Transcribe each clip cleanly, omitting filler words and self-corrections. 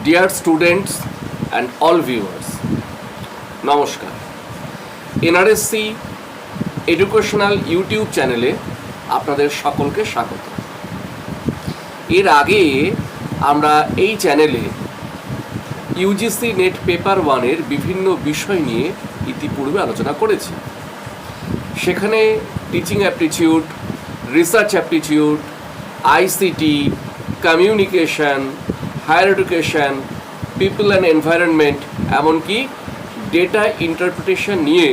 Dear students and all viewers, নমস্কার। এনআরএসসি educational YouTube চ্যানেলে আপনাদের সকলকে স্বাগত। এর আগে আমরা এই চ্যানেলে ইউজিসি নেট পেপার 1-এর বিভিন্ন বিষয় নিয়ে ইতিপূর্বে আলোচনা করেছি। সেখানে teaching aptitude, research aptitude, ICT, communication, higher education, people and environment, এমনকি ডেটা ইন্টারপ্রিটেশন নিয়ে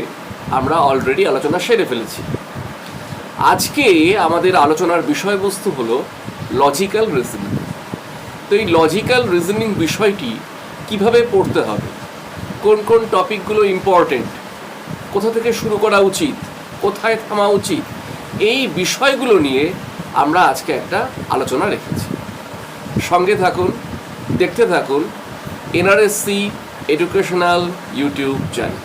আমরা অলরেডি আলোচনা সেরে ফেলেছি। আজকে আমাদের আলোচনার বিষয়বস্তু হলো লজিক্যাল রিজনিং। তো এই লজিক্যাল রিজনিং বিষয়টি কিভাবে পড়তে হবে, কোন কোন টপিকগুলো ইম্পর্টেন্ট, কোথা থেকে শুরু করা উচিত, কোথায় থামা উচিত, এই বিষয়গুলো নিয়ে আমরা আজকে একটা আলোচনা রেখেছি। সঙ্গে থাকুন, দেখতে থাকুন এনআরএসসি এডুকেশনাল ইউটিউব চ্যানেল।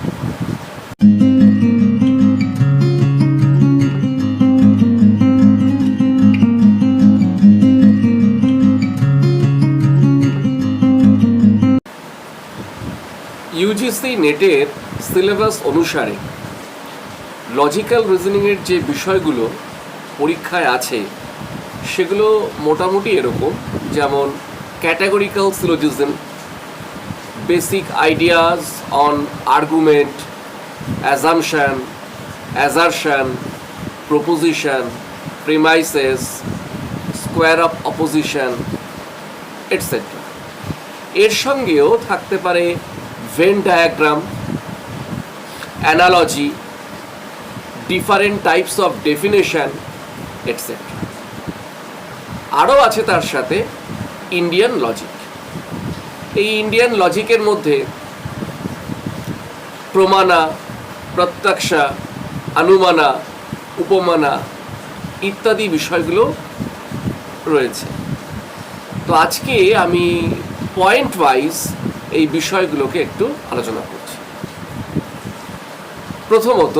ইউজিসি নেটের সিলেবাস অনুসারে লজিক্যাল রিজনিংয়ের যে বিষয়গুলো পরীক্ষায় আছে সেগুলো মোটামুটি এরকম, যেমন categorical syllogism, basic ideas on argument, assumption, assertion, proposition, premises, square of opposition, etcetera. এর সঙ্গেও থাকতে পারে Venn diagram, analogy, different types of definition, etcetera. আরও আছে তার সাথে ইন্ডিয়ান লজিক। এই ইন্ডিয়ান লজিকের মধ্যে প্রমাণা, প্রত্যক্ষা, অনুমানা, উপমানা ইত্যাদি বিষয়গুলো রয়েছে। তো আজকে আমি পয়েন্ট ওয়াইজ এই বিষয়গুলোকে একটু আলোচনা করছি। প্রথমত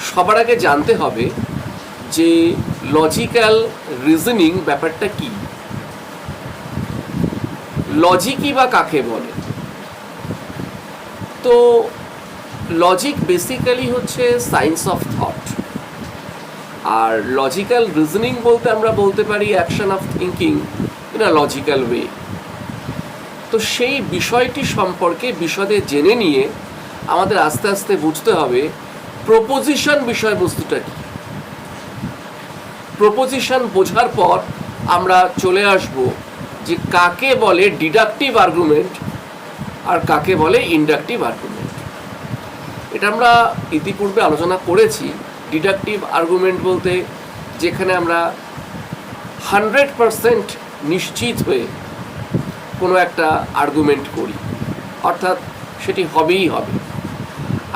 সবার আগে জানতে হবে যে লজিক্যাল রিজনিং ব্যাপারটা কি, লজিকই বা কাকে বলে। তো লজিক বেসিক্যালি হচ্ছে সায়েন্স অফ থট, আর লজিক্যাল রিজনিং বলতে আমরা বলতে পারি action of thinking in a logical way. তো সেই বিষয়টি সম্পর্কে বিশদে জেনে নিয়ে আমাদের আস্তে আস্তে বুঝতে হবে প্রপোজিশন বিষয়বস্তুটা কি। প্রপোজিশন বোঝার পর আমরা চলে আসব যে কাকে বলে ডিডাকটিভ আর্গুমেন্ট আর কাকে বলে ইন্ডাকটিভ আর্গুমেন্ট। এটা আমরা ইতিপূর্বে আলোচনা করেছি। ডিডাকটিভ আর্গুমেন্ট বলতে যেখানে আমরা 100% নিশ্চিত হয়ে কোনো একটা আর্গুমেন্ট করি, অর্থাৎ সেটি হবেই হবে।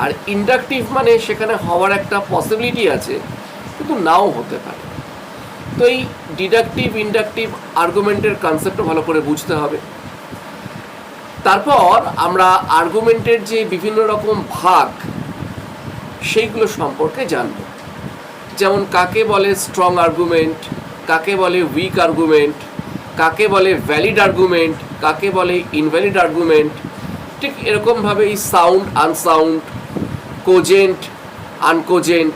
আর ইন্ডাকটিভ মানে সেখানে হওয়ার একটা পসিবিলিটি আছে কিন্তু নাও হতে পারে। তো এই ডিডাকটিভ ইন্ডাকটিভ আর্গুমেন্টের কনসেপ্টও ভালো করে বুঝতে হবে। তারপর আমরা আর্গুমেন্টের যে বিভিন্ন রকম ভাগ সেইগুলো সম্পর্কে জানব, যেমন কাকে বলে স্ট্রং আর্গুমেন্ট, কাকে বলে উইক আর্গুমেন্ট, কাকে বলে ভ্যালিড আর্গুমেন্ট, কাকে বলে ইনভ্যালিড আর্গুমেন্ট। ঠিক এরকমভাবে এই সাউন্ড আনসাউন্ড, কোজেন্ট আনকোজেন্ট,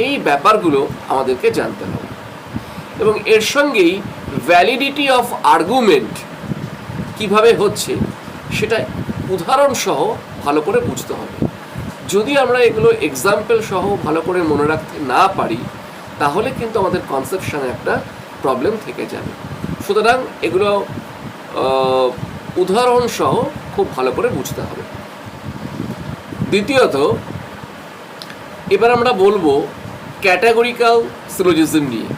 এই ব্যাপারগুলো আমাদেরকে জানতে হবে। এবং এর সঙ্গেই ভ্যালিডিটি অফ আর্গুমেন্ট কিভাবে হচ্ছে সেটা উদাহরণ সহ ভালো করে বুঝতে হবে। যদি আমরা এগুলো এক্সাম্পল সহ ভালো করে মনে রাখতে না পারি তাহলে কিন্তু আমাদের কনসেপশনে একটা প্রবলেম থেকে যাবে। সুতরাং এগুলো উদাহরণ সহ খুব ভালো করে বুঝতে হবে। দ্বিতীয়ত এবার আমরা বলবো ক্যাটাগরিক্যাল সিলোজিজম নিয়ে।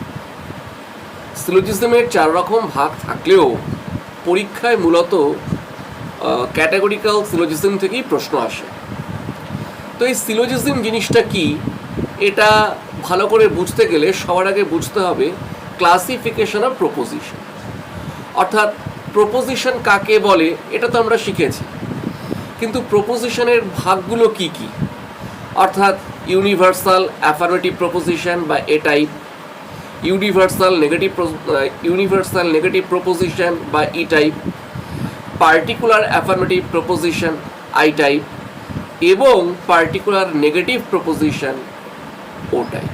সিলোজিজমের 4 রকম ভাগ থাকলেও পরীক্ষায় মূলত ক্যাটাগরিক্যাল সিলোজিজম থেকেই প্রশ্ন আসে। তো এই সিলোজিজম জিনিসটা কি, এটা ভালো করে বুঝতে গেলে সবার আগে বুঝতে হবে ক্লাসিফিকেশন অফ প্রপোজিশন। অর্থাৎ প্রপোজিশন কাকে বলে এটা তো আমরা শিখেছি, কিন্তু প্রপোজিশনের ভাগগুলো কি কি অর্থাৎ ইউনিভার্সাল অ্যাফার্মেটিভ প্রপোজিশন বা এ টাইপ, ইউনিভার্সাল নেগেটিভ প্রপোজিশন বা E type, particular affirmative proposition I type এবং পার্টিকুলার নেগেটিভ প্রপোজিশন ও টাইপ।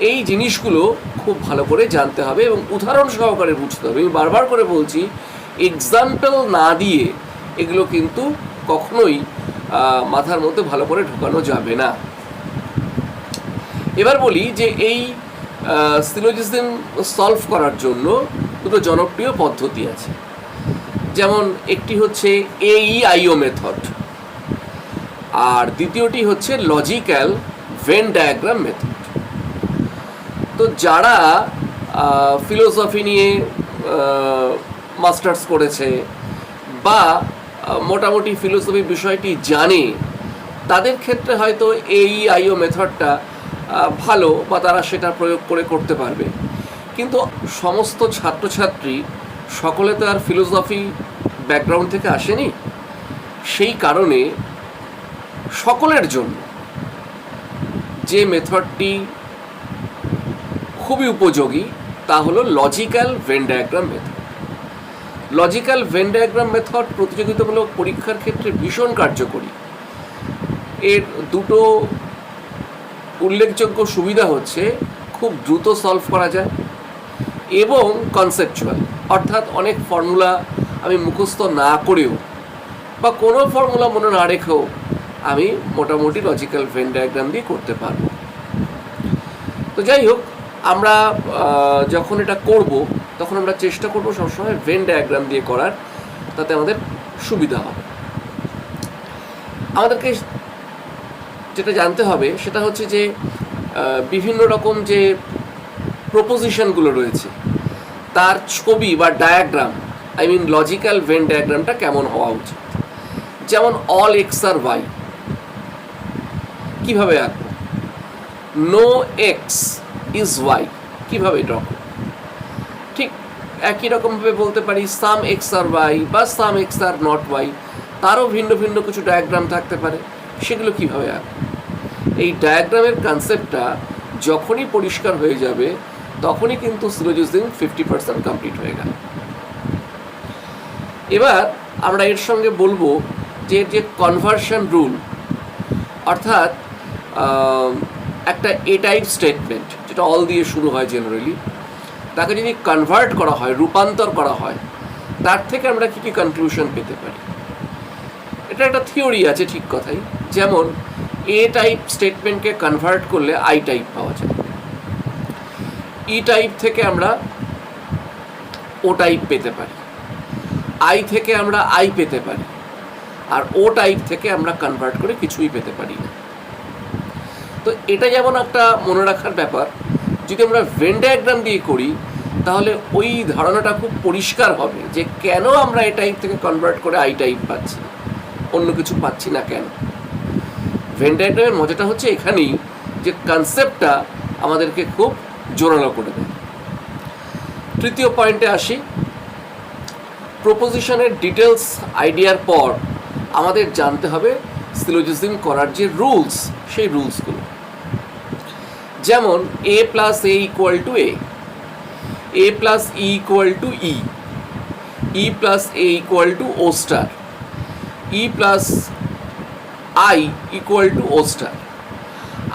এই জিনিসগুলো খুব ভালো করে জানতে হবে এবং উদাহরণ সহকারে বুঝতে হবে। আমি বারবার করে বলছি, এক্সাম্পল না দিয়ে এগুলো কিন্তু কখনোই মাথার মধ্যে ভালো করে ঢোকানো যাবে না। এবার বলি যে এই সিলোজিজম সলভ করার জন্য দুটো জনপ্রিয় পদ্ধতি আছে। যেমন একটি হচ্ছে AEIO মেথড, আর দ্বিতীয়টি হচ্ছে লজিক্যাল ভেন ডায়াগ্রাম মেথড। তো যারা ফিলোসফি নিয়ে মাস্টার্স করেছে বা মোটামুটি ফিলোসফি বিষয়টি জানে, তাদের ক্ষেত্রে হয়তো AEIO মেথডটা ভালো বা তারা সেটা প্রয়োগ করে করতে পারবে। কিন্তু সমস্ত ছাত্রছাত্রী সকলে তো আর ফিলোসফি ব্যাকগ্রাউন্ড থেকে আসেনি, সেই কারণে সকলের জন্য যে মেথডটি খুবই উপযোগী তা হলো logical Venn diagram method. Logical Venn diagram method প্রতিযোগিতামূলক পরীক্ষার ক্ষেত্রে ভীষণ কার্যকরী। এর দুটো উল্লেখযোগ্য সুবিধা হচ্ছে খুব দ্রুত সলভ করা যায় এবং কনসেপচুয়াল, অর্থাৎ অনেক ফর্মুলা আমি মুখস্থ না করেও বা কোনো ফর্মুলা মনে না রেখেও আমি মোটামুটি লজিক্যাল ভেন ডায়াগ্রাম দিয়ে করতে পারব। তো যাই হোক, আমরা যখন এটা করব তখন আমরা চেষ্টা করব সবসময় ভেন ডায়াগ্রাম দিয়ে করার, তাতে আমাদের সুবিধা হবে। আমাদেরকে যেটা জানতে হবে সেটা হচ্ছে যে বিভিন্ন রকম যে প্রপোজিশনগুলো রয়েছে তার ছবি বা ডায়াগ্রাম, লজিক্যাল ভেন ডায়াগ্রামটা কেমন হওয়া উচিত। যেমন অল এক্স আর ওয়াই কীভাবে আঁকবো, নো এক্স ইজ ওয়াই কীভাবে ড্র করব। ঠিক একই রকমভাবে বলতে পারি সাম এক্স আর ওয়াই বা সাম এক্স আর নট ওয়াই, তারও ভিন্ন ভিন্ন কিছু ডায়াগ্রাম থাকতে পারে, সেগুলো কীভাবে আঁকবো। এই ডায়াগ্রামের কনসেপ্টটা যখনই পরিষ্কার হয়ে যাবে তখনই কিন্তু সিলোজিজম 50% কমপ্লিট হয়ে গেল। এবার আমরা এর সঙ্গে বলবো যে কনভার্সন রুল, অর্থাৎ একটা এ টাইপ স্টেটমেন্ট যেটা অল দিয়ে শুরু হয় জেনারেলি, তাকে যদি কনভার্ট করা হয়, রূপান্তর করা হয়, তার থেকে আমরা কী কী কনক্লুশন পেতে পারি। এটা একটা থিওরি আছে, ঠিক কথাই। যেমন এ টাইপ স্টেটমেন্টকে কনভার্ট করলে আই টাইপ পাওয়া যায়, ই টাইপ থেকে আমরা ও টাইপ পেতে পারি, আই থেকে আমরা আই পেতে পারি, আর ও টাইপ থেকে আমরা কনভার্ট করে কিছুই পেতে পারি না। তো এটা যেমন একটা মনে রাখার ব্যাপার, যদি আমরা ভেন ডায়াগ্রাম দিয়ে করি তাহলে ওই ধারণাটা খুব পরিষ্কার হবে যে কেন আমরা এ টাইপ থেকে কনভার্ট করে আই টাইপ পাচ্ছি, অন্য কিছু পাচ্ছি না কেন। ভেন ডায়াগ্রামের মজাটা হচ্ছে এখানেই যে কনসেপ্টটা আমাদেরকে খুব জোরালো করে দেয়। তৃতীয় পয়েন্টে আসি। প্রপোজিশনের ডিটেলস আইডিয়ার পর আমাদের জানতে হবে সিলোজিজম করার যে রুলস, সেই রুলসগুলো। যেমন A plus A equal to A plus E equal to E plus A equal to O star, E plus I equal to O star,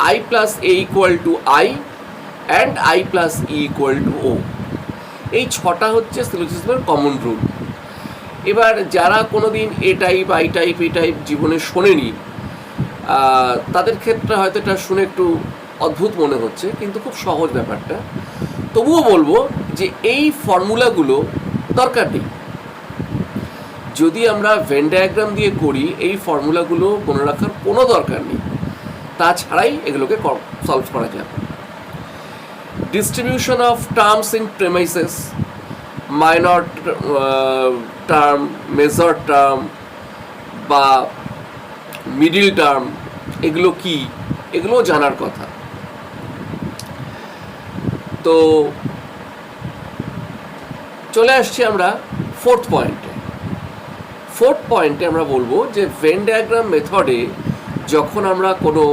I plus A equal to I and I plus E equal to O. এই ছটা হচ্ছে সিলোজিজমের common rule. এবার যারা কোনো দিন A type I type E type জীবনে শোনেনি, তাদের ক্ষেত্রে হয়তো এটা শুনে একটু অদ্ভুত মনে হচ্ছে, কিন্তু খুব সহজ ব্যাপারটা। তবুও বলবো যে এই ফর্মুলাগুলো দরকার নেই। যদি আমরা ভেন ডায়াগ্রাম দিয়ে করি, এই ফর্মুলাগুলো মনে রাখার কোনো দরকার নেই, তাছাড়াই এগুলোকে সলভ করা যাবে। Distribution of terms in premises, minor term, major term বা মিডিল টার্ম, এগুলো কি, এগুলো জানার কথা। তো চলে আসছি আমরা ফোর্থ পয়েন্টে। আমরা বলবো যে ভেন ডায়াগ্রাম মেথডে যখন আমরা কোনো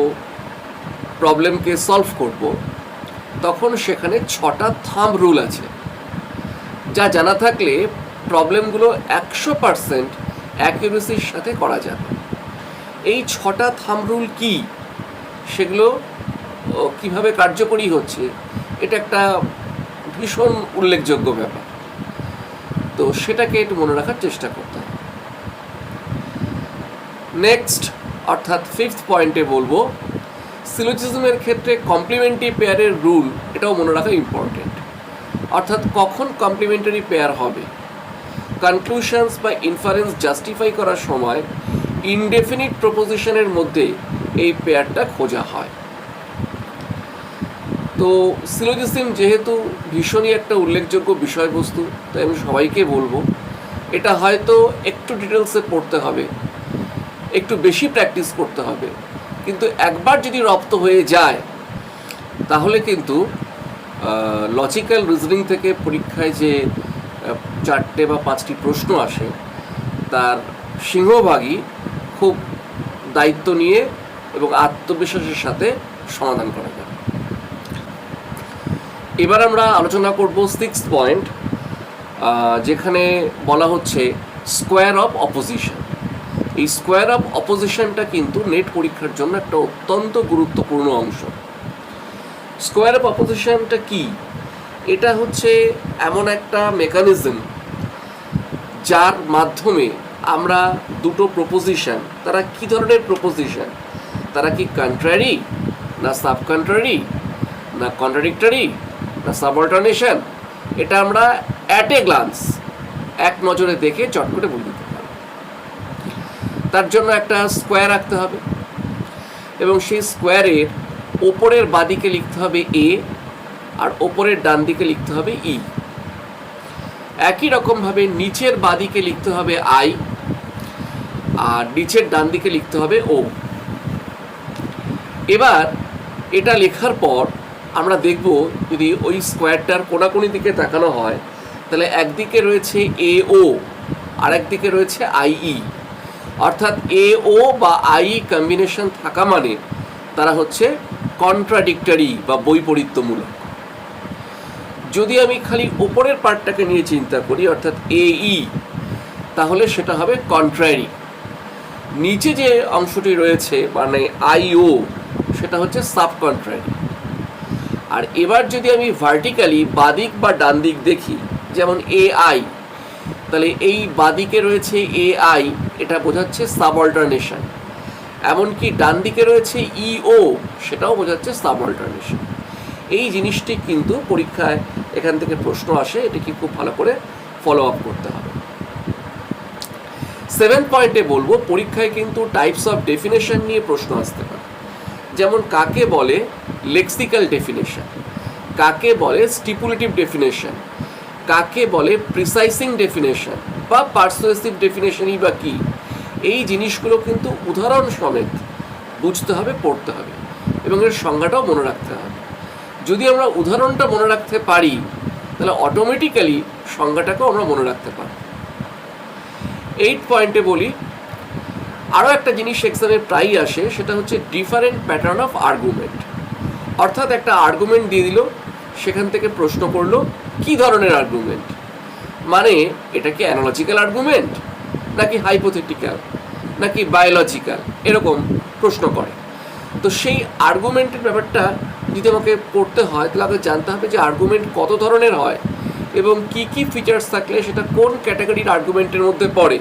প্রবলেমকে সলভ করব তখন সেখানে 6টা থাম্ব রুল আছে, যা জানা থাকলে প্রবলেমগুলো 100% অ্যাকিউরেসির সাথে করা যাবে। এই 6টা থাম্ব রুল কি, সেগুলো কিভাবে কার্যকরী হচ্ছে, এটা একটা ভীষণ উল্লেখযোগ্য ব্যাপার। তো সেটাকে একটু মনে রাখার চেষ্টা করতে হবে। নেক্সট অর্থাৎ 5th পয়েন্টে বলবো, সিলোজিজমের ক্ষেত্রে কমপ্লিমেন্টারি পেয়ারের রুল, এটাও মনে রাখা ইম্পর্টেন্ট। অর্থাৎ কখন কমপ্লিমেন্টারি পেয়ার হবে, কনক্লুশনস বা ইনফারেন্স জাস্টিফাই করার সময় ইনডেফিনিট প্রপোজিশনের মধ্যে এই পেয়ারটা খোঁজা হয়। তো সিলোজিজম যেহেতু ভীষণই একটা উল্লেখযোগ্য বিষয়বস্তু, তাই আমি সবাইকে বলবো এটা হয়তো একটু ডিটেলসে পড়তে হবে, একটু বেশি প্র্যাকটিস করতে হবে, কিন্তু একবার যদি রপ্ত হয়ে যায় তাহলে কিন্তু লজিক্যাল রিজনিং থেকে পরীক্ষায় যে 4টে বা 5টি প্রশ্ন আসে তার সিংহভাগই খুব দায়িত্ব নিয়ে এবং আত্মবিশ্বাসের সাথে সমাধান করা যাবে। এবার আমরা আলোচনা করব 6th পয়েন্ট, যেখানে বলা হচ্ছে স্কোয়ার অফ অপোজিশন। এই স্কোয়ার অফ অপোজিশনটা কিন্তু নেট পরীক্ষার জন্য একটা অত্যন্ত গুরুত্বপূর্ণ অংশ। স্কোয়ার অফ অপোজিশনটা কি? এটা হচ্ছে এমন একটা মেকানিজম যার মাধ্যমে আমরা দুটো প্রপোজিশন, তারা কি ধরনের প্রপোজিশন, তারা কি কন্ট্রারি না সাব কন্ট্রারি না কন্ট্রাডিক্টরি না সাবঅল্টারনেশন, এটা আমরা অ্যাট এ গ্লান্স, এক নজরে দেখে চট করে বলে দিতে পারি। তার জন্য একটা স্কোয়ার আঁকতে হবে এবং সেই স্কোয়ারের ওপরের বাঁদিকে লিখতে হবে এ আর ওপরের ডান দিকে লিখতে হবে ই। একই রকমভাবে নিচের বাঁদিকে লিখতে হবে আই আর নিচের ডান দিকে লিখতে হবে ও। এবার এটা লেখার পর আমরা দেখব যদি ওই স্কোয়ারটার কোনাকুনি দিকে তাকানো হয় তাহলে একদিকে রয়েছে এ ও আর একদিকে রয়েছে আই ই, অর্থাৎ এ ও বা আই কম্বিনেশন থাকা মানে তারা হচ্ছে কন্ট্রাডিক্টরি বা বৈপরীত্যমূলক। যদি আমি খালি ওপরের পার্টটাকে নিয়ে চিন্তা করি অর্থাৎ এ ই, তাহলে সেটা হবে কন্ট্রারি। নিচে যে অংশটি রয়েছে মানে আই ও, সেটা হচ্ছে সাব কন্ট্রারি। আর এবার যদি আমি ভার্টিক্যালি বাদিক বা ডান দিক দেখি, যেমন এ আই, তাহলে এই বাদিকে রয়েছে এ আই, এটা বোঝাচ্ছে সাবঅল্টারনেশন। এমনকি ডান দিকে রয়েছে ই ও, সেটাও বোঝাচ্ছে সাবঅল্টারনেশন। এই জিনিসটি কিন্তু পরীক্ষায় এখান থেকে প্রশ্ন আসে, এটাকে খুব ভালো করে ফলো আপ করতে হবে। 7th পয়েন্টে বলবো, পরীক্ষায় কিন্তু টাইপস অফ ডেফিনেশন নিয়ে প্রশ্ন আসতে পারে। যেমন কাকে বলে লেক্সিক্যাল ডেফিনেশন, কাকে বলে স্টিপুলেটিভ ডেফিনেশন, কাকে বলে প্রিসাইসিং ডেফিনেশন বা পারসুয়েসিভ ডেফিনেশনই বা কী, এই জিনিসগুলো কিন্তু উদাহরণ সমেত বুঝতে হবে, পড়তে হবে এবং এর সংজ্ঞাটাও মনে রাখতে হবে। যদি আমরা উদাহরণটা মনে রাখতে পারি তাহলে অটোমেটিক্যালি সংজ্ঞাটাকেও আমরা মনে রাখতে পারি। 8th পয়েন্টে বলি, আরও একটা জিনিস এক্সামে প্রায়ই আসে, সেটা হচ্ছে ডিফারেন্ট প্যাটার্ন অফ আর্গুমেন্ট। অর্থাৎ একটা আর্গুমেন্ট দিয়ে দিল, সেখান থেকে প্রশ্ন করলো কি ধরনের আর্গুমেন্ট, মানে এটা কি অ্যানালজিক্যাল আর্গুমেন্ট নাকি হাইপোথেটিক্যাল নাকি বায়োলজিক্যাল, এরকম প্রশ্ন করে। তো সেই আর্গুমেন্টের ব্যাপারটা যদি আমাকে পড়তে হয় তাহলে আমাকে জানতে হবে যে আর্গুমেন্ট কত ধরনের হয় এবং কি কি ফিচার্স থাকলে সেটা কোন ক্যাটাগরির আর্গুমেন্টের মধ্যে পড়ে।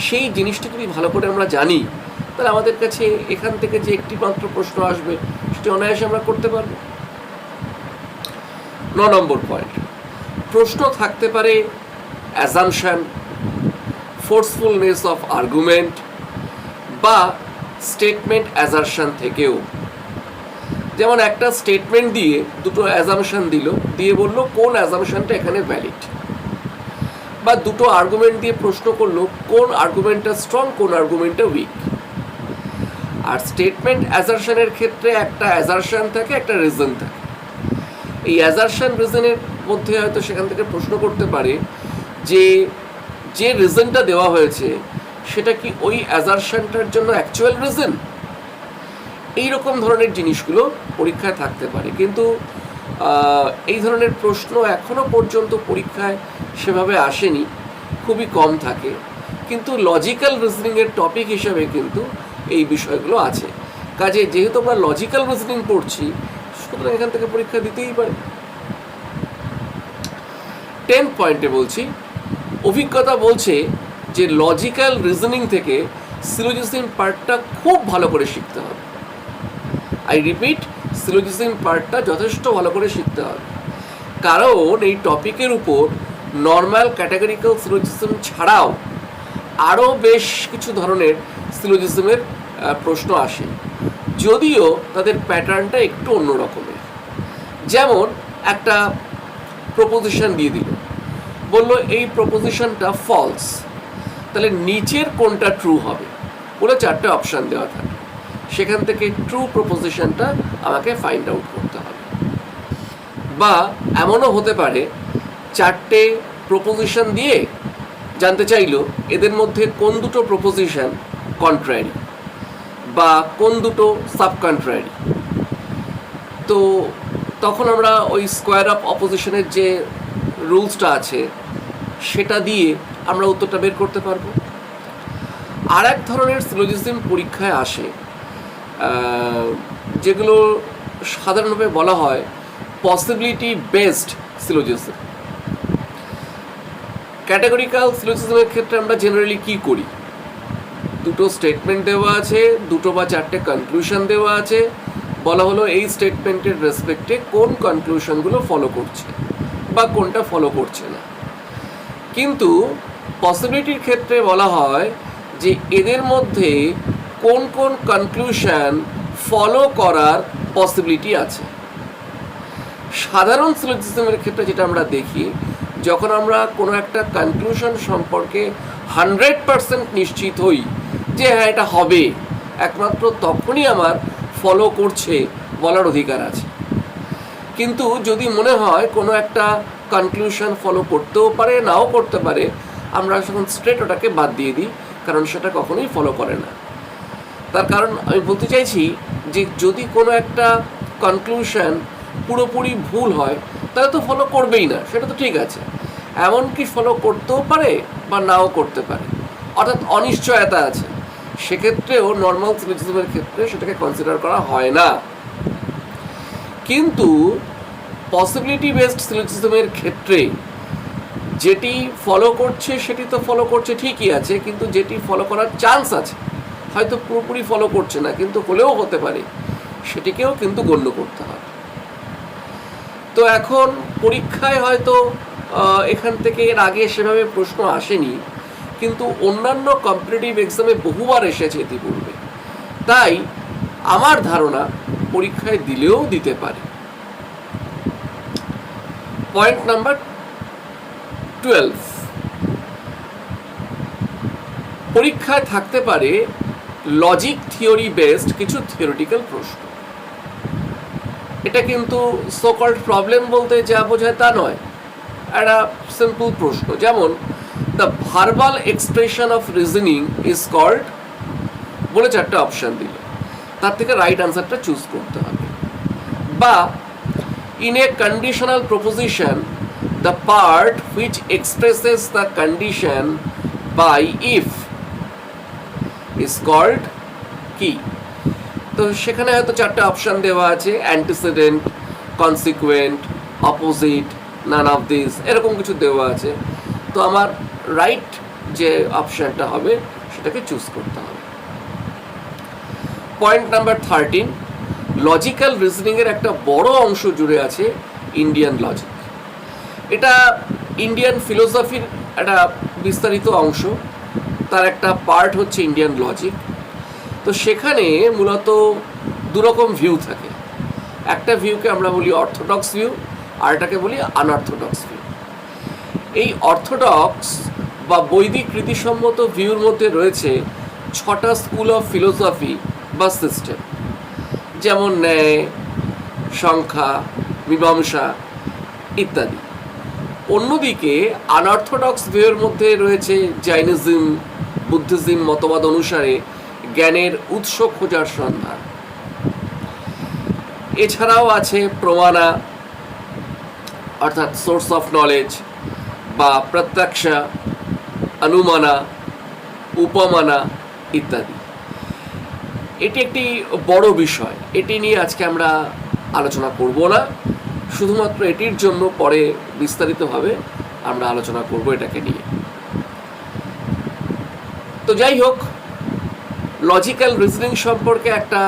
সেই জিনিসটা যদি ভালো করে আমরা জানি তাহলে আমাদের কাছে এখান থেকে যে একটি মাত্র প্রশ্ন আসবে সেটি অনায়াসে আমরা করতে পারবো। 9 নম্বর পয়েন্ট, প্রশ্ন থাকতে পারে অ্যাজাম্পশন, ফোর্সফুলনেস অফ আর্গুমেন্ট বা স্টেটমেন্ট অ্যাজারশন থেকেও। যেমন একটা স্টেটমেন্ট দিয়ে দুটো অ্যাজাম্পশন দিল, দিয়ে বললো কোন অ্যাজাম্পশনটা এখানে ভ্যালিড, বা দুটো আর্গুমেন্ট দিয়ে প্রশ্ন করলো কোন আর্গুমেন্টটা স্ট্রং কোন আর্গুমেন্টটা উইক। আর স্টেটমেন্ট অ্যাজারশনের ক্ষেত্রে একটা অ্যাজারশন থাকে, একটা রিজন থাকে। এই অ্যাজারশন রিজনের মধ্যে হয়তো সেখান থেকে প্রশ্ন করতে পারে যে যে রিজনটা দেওয়া হয়েছে সেটা কি ওই অ্যাজারশনটার জন্য অ্যাকচুয়াল রিজন এই রকম ধরনের জিনিসগুলো পরীক্ষায় থাকতে পারে, কিন্তু এই ধরনের প্রশ্ন এখনো পর্যন্ত পরীক্ষায় সেভাবে আসেনি, খুবই কম থাকে। কিন্তু লজিক্যাল রিজনিংয়ের টপিক হিসেবে কিন্তু এই বিষয়গুলো আছে। কাজে যেহেতু আমরা লজিক্যাল রিজনিং পড়ছি, সুতরাং এখান থেকে পরীক্ষা দিতেই পারে। 10th পয়েন্টে বলছি, অভিজ্ঞতা বলছে যে লজিক্যাল রিজনিং থেকে সিলোজিজম পার্টটা খুব ভালো করে শিখতে হবে। আই রিপিট, সিলোজিজম পার্টটা যথেষ্ট ভালো করে শিখতে হবে, কারণ এই টপিকের উপর নর্মাল ক্যাটাগরিক্যাল সিলোজিজম ছাড়াও আরও বেশ কিছু ধরনের সিলোজিজমের প্রশ্ন আসে, যদিও তাদের প্যাটার্নটা একটু অন্য রকমের। যেমন একটা প্রপোজিশন দিয়ে দিল, বললো এই প্রপোজিশনটা ফলস, তাহলে নিচের কোনটা ট্রু হবে বলে 4টে অপশান দেওয়া থাকে, সেখান থেকে ট্রু প্রপোজিশনটা আমাকে ফাইন্ড আউট করতে হবে। বা এমনও হতে পারে 4টে প্রপোজিশন দিয়ে জানতে চাইলো এদের মধ্যে কোন দুটো প্রপোজিশন কন্ট্রারি বা কোন দুটো সাব কন্ট্রারি। তো তখন আমরা ওই স্কোয়ার অফ অপোজিশনের যে রুলসটা আছে সেটা দিয়ে আমরা উত্তরটা বের করতে পারবো। আর এক ধরনের সিলোজিজম পরীক্ষায় আসে, যেগুলো সাধারণভাবে বলা হয় পসিবিলিটি বেসড সিলোজিজম। ক্যাটাগরিক্যাল সিলোজিজমের ক্ষেত্রে আমরা জেনারেলি কি করি, দুটো স্টেটমেন্ট দেওয়া আছে, দুটো বা 4টে কনক্লুশন দেওয়া আছে, বলা হলো এই স্টেটমেন্টের রেসপেক্টে কোন কনক্লুশনগুলো ফলো করছে বা কোনটা ফলো করছে না। কিন্তু পসিবিলিটির ক্ষেত্রে বলা হয় যে এদের মধ্যে কোন কোন কনক্লুশন ফলো করার পসিবিলিটি আছে। সাধারণ সিলোজিজমের ক্ষেত্রে যেটা আমরা দেখি, যখন আমরা কোনো একটা কনক্লুশন সম্পর্কে 100% নিশ্চিত হই যে হ্যাঁ এটা হবে, একমাত্র তখনই আমার ফলো করছে বলার অধিকার আছে। কিন্তু যদি মনে হয় কোনো একটা কনক্লুশন ফলো করতেও পারে নাও করতে পারে, আমরা তখন স্ট্রেট ওটাকে বাদ দিয়ে দিই, কারণ সেটা কখনোই ফলো করে না। তার কারণ আমি বলতে চাইছি যে যদি কোনো একটা কনক্লুশন পুরোপুরি ভুল হয় তাহলে তো ফলো করবেই না, সেটা তো ঠিক আছে। এমনকি ফলো করতেও পারে বা নাও করতে পারে, অর্থাৎ অনিশ্চয়তা আছে, সেক্ষেত্রেও নর্মাল সিলোজিজমের ক্ষেত্রে সেটাকে কনসিডার করা হয় না। কিন্তু পসিবিলিটি বেসড সিলোজিজমের ক্ষেত্রে যেটি ফলো করছে সেটি তো ফলো করছে ঠিকই আছে, কিন্তু যেটি ফলো করার চান্স আছে, হয়তো পুরোপুরি ফলো করছে না কিন্তু হলেও হতে পারে, সেটিকেও কিন্তু গণ্য করতে হবে। তো এখন পরীক্ষায় হয়তো এখান থেকে এর আগে সেভাবে প্রশ্ন আসেনি, কিন্তু অন্যান্য কম্পিটিটিভ এক্সামে বহুবার এসেছে ইতিপূর্বে, তাই আমার ধারণা পরীক্ষায় দিলেও দিতে পারে। পয়েন্ট নাম্বার 12, পরীক্ষায় থাকতে পারে লজিক থিওরি বেসড কিছু থিওরিটিক্যাল প্রশ্ন। এটা কিন্তু সোকল্ড প্রবলেম বলতে যা বোঝায় তা নয়, একটা সিম্পল প্রশ্ন। যেমন the verbal expression of reasoning is called বলে 4টে অপশান দিল, তার থেকে রাইট আনসারটা চুজ করতে হবে। বা in a conditional proposition the part which expresses the condition by if is called কি। তো সেখানে হয়তো 4টে অপশান দেওয়া আছে, antecedent, consequent, opposite, none of this, এরকম কিছু দেওয়া আছে। তো আমার রাইট যে অপশানটা হবে সেটাকে চুজ করতে হবে। পয়েন্ট নাম্বার 13, লজিক্যাল রিজনিংয়ের একটা বড় অংশ জুড়ে আছে ইন্ডিয়ান লজিক। এটা ইন্ডিয়ান ফিলোসফির একটা বিস্তারিত অংশ, তার একটা পার্ট হচ্ছে ইন্ডিয়ান লজিক। তো সেখানে মূলত দুরকম ভিউ থাকে, একটা ভিউকে আমরা বলি অর্থোডক্স ভিউ, আর এটাকে বলি আনঅর্থোডক্স ভিউ। এই অর্থোডক্স বা বৈদিক রীতিসম্মত ভিউর মধ্যে রয়েছে 6টা স্কুল অফ ফিলোসফি বা সিস্টেম, যেমন ন্যায়, সংখ্যা, মীমাংসা ইত্যাদি। অন্যদিকে আনঅর্থোডক্স ভিউর মধ্যে রয়েছে জৈনিজম, বুদ্ধিজম মতবাদ অনুসারে জ্ঞানের উৎস খোঁজার সন্ধান। এছাড়াও আছে প্রমাণা অর্থাৎ সোর্স অফ নলেজ, বা প্রত্যক্ষা, অনুমানা, উপমানা ইত্যাদি। এটি একটি বড় বিষয়, এটি নিয়ে আজকে আমরা আলোচনা করব না, শুধুমাত্র এটির জন্য পরে বিস্তারিতভাবে আমরা আলোচনা করব এটাকে নিয়ে। তো যাই হোক, লজিক্যাল রিজনিং সম্পর্কে একটা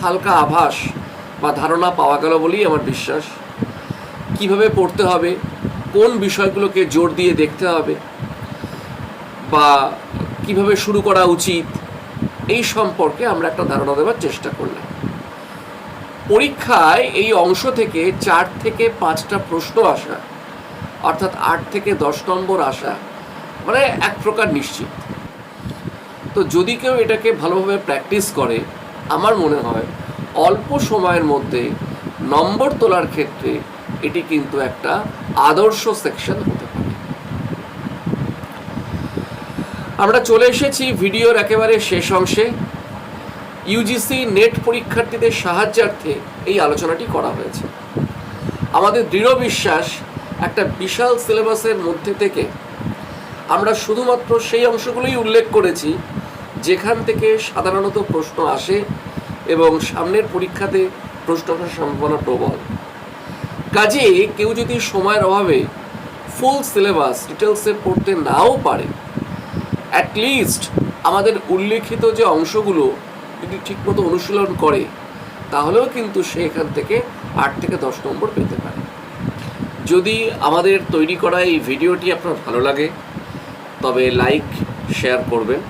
হালকা আভাস বা ধারণা পাওয়া গেল বলেই আমার বিশ্বাস। কিভাবে পড়তে হবে, কোন বিষয়গুলোকে জোর দিয়ে দেখতে হবে, বা কিভাবে শুরু করা উচিত, এই সম্পর্কে আমরা একটা ধারণা দেওয়ার চেষ্টা করলাম। পরীক্ষায় এই অংশ থেকে 4 থেকে 5টা প্রশ্ন আসা, অর্থাৎ 8 থেকে 10 নম্বর আসা মানে এক প্রকার নিশ্চিত। তো যদি কেউ এটাকে ভালোভাবে প্র্যাকটিস করে, আমার মনে হয় অল্প সময়ের মধ্যে নম্বর তোলার ক্ষেত্রে এটি কিন্তু একটা আদর্শ সেকশন হতে পারে। আমরা চলে এসেছি ভিডিওর একেবারে শেষ অংশে। ইউজিসি নেট পরীক্ষার্থীদের সাহায্যার্থে এই আলোচনাটি করা হয়েছে। আমাদের দৃঢ় বিশ্বাস, একটা বিশাল সিলেবাসের মধ্যে থেকে আমরা শুধুমাত্র সেই অংশগুলোই উল্লেখ করেছি যেখান থেকে সাধারণত প্রশ্ন আসে এবং সামনের পরীক্ষাতে প্রশ্ন আসার সম্ভাবনা প্রবল। কাজে কেউ যদি সময়ের অভাবে ফুল সিলেবাস ডিটেলসে পড়তে নাও পারে, অ্যাটলিস্ট আমাদের উল্লেখিত যে অংশগুলো যদি ঠিকমতো অনুশীলন করে, তাহলেও কিন্তু সে এখান থেকে 8 থেকে 10 নম্বর পেতে পারে। যদি আমাদের তৈরি করা এই ভিডিওটি আপনার ভালো লাগে, তবে লাইক শেয়ার করবেন,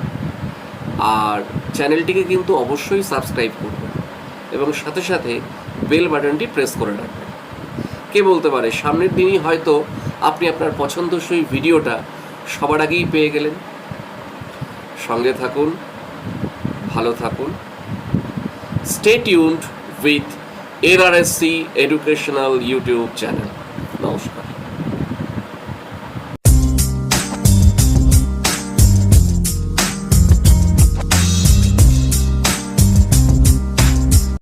আর চ্যানেলটিকে কিন্তু অবশ্যই সাবস্ক্রাইব করবেন এবং সাথে সাথে বেল বাটনটি প্রেস করে রাখবেন। কে বলতে পারে সামনের দিনই হয়তো আপনি আপনার পছন্দসই ভিডিওটা সবার আগেই পেয়ে গেলেন। সঙ্গে থাকুন, ভালো থাকুন। Stay tuned with ARSC educational YouTube channel.